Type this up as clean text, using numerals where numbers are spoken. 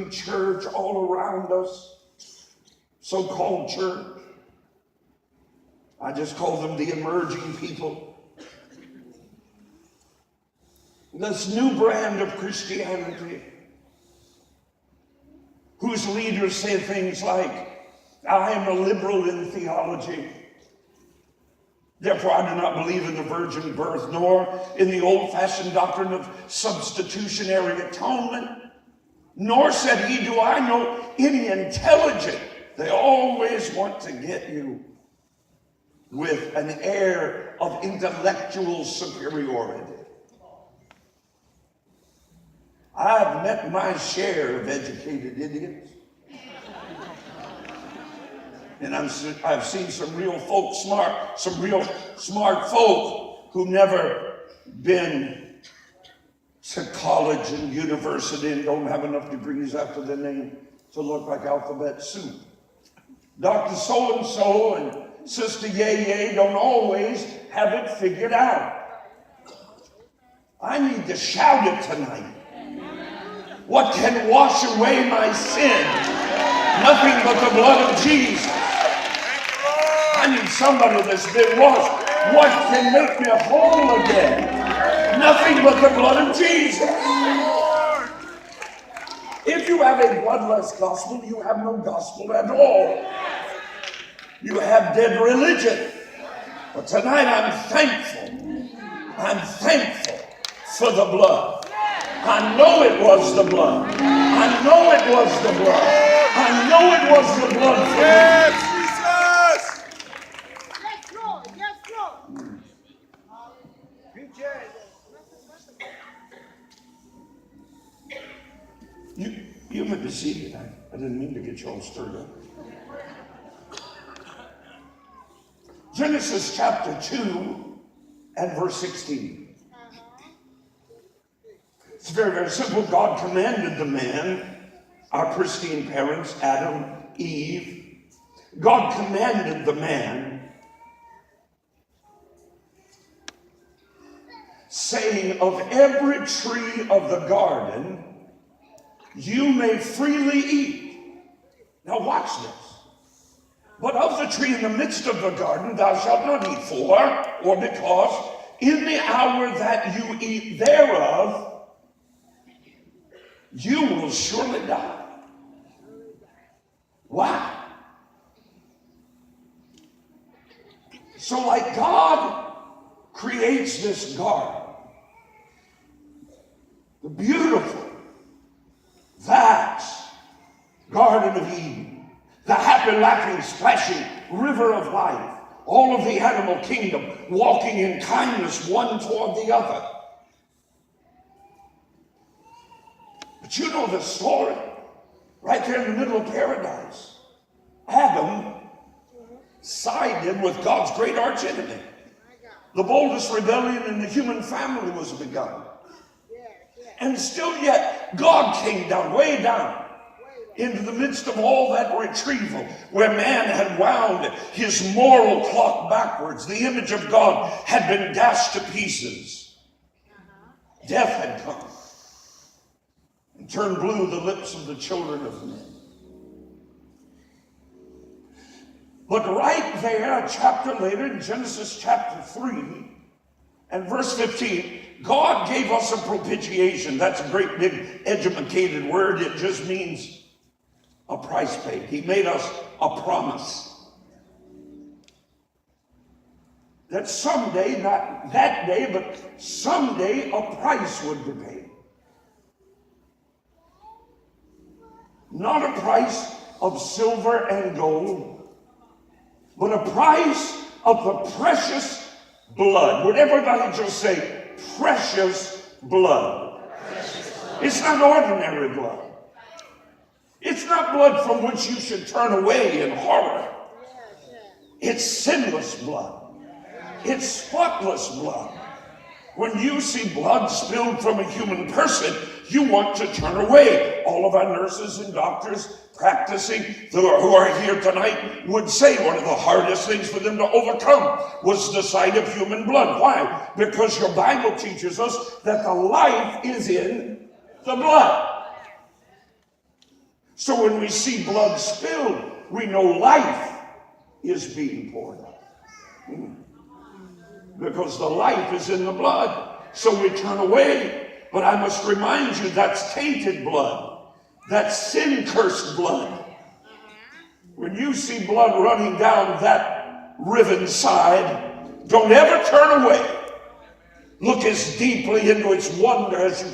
church all around us, so-called church. I just call them the emerging people. This new brand of Christianity, whose leaders say things like, I am a liberal in theology. Therefore, I do not believe in the virgin birth, nor in the old-fashioned doctrine of substitutionary atonement. Nor, said he, do I know any intelligent. They always want to get you with an air of intellectual superiority. I've met my share of educated idiots. And I've seen some real smart folk who never been to college and university and don't have enough degrees after their name to look like alphabet soup. Dr. So-and-so and Sister Yay don't always have it figured out. I need to shout it tonight. What can wash away my sin? Nothing but the blood of Jesus. I need somebody that's been washed. What can make me whole again? Nothing but the blood of Jesus. If you have a bloodless gospel, you have no gospel at all. You have dead religion. But tonight I'm thankful. I'm thankful for the blood. I know it was the blood. I know it was the blood. I know it was the blood for me. Yes, Lord. Yes, Lord. You may be seated. I didn't mean to get you all stirred up. Genesis chapter 2 and verse 16. It's very, very simple. God commanded the man, our pristine parents, Adam, Eve. God commanded the man, saying, of every tree of the garden you may freely eat. Now watch this. But of the tree in the midst of the garden thou shalt not eat, for, or because, in the hour that you eat thereof, you will surely die. Wow. So like God creates this garden, the beautiful, vast Garden of Eden, the happy, laughing, splashing river of life, all of the animal kingdom walking in kindness one toward the other. But you know the story. Right there in the middle of paradise, Adam sided with God's great archenemy. The boldest rebellion in the human family was begun. And still yet, God came down, way down, into the midst of all that retrieval, where man had wound his moral clock backwards. The image of God had been dashed to pieces. Death had come and turned blue the lips of the children of men. But right there, a chapter later, in Genesis chapter 3 and verse 15, God gave us a propitiation. That's a great big educated word. It just means a price paid. He made us a promise that someday, not that day, but someday a price would be paid. Not a price of silver and gold, but a price of the precious blood. Would everybody just say, precious blood? It's not ordinary blood. It's not blood from which you should turn away in horror. It's sinless blood. It's spotless blood. When you see blood spilled from a human person, you want to turn away. All of our nurses and doctors practicing who are here tonight would say one of the hardest things for them to overcome was the sight of human blood. Why? Because your Bible teaches us that the life is in the blood. So when we see blood spilled, we know life is being poured out. Because the life is in the blood. So we turn away. But I must remind you, that's tainted blood. That's sin-cursed blood. When you see blood running down that riven side, don't ever turn away. Look as deeply into its wonder as you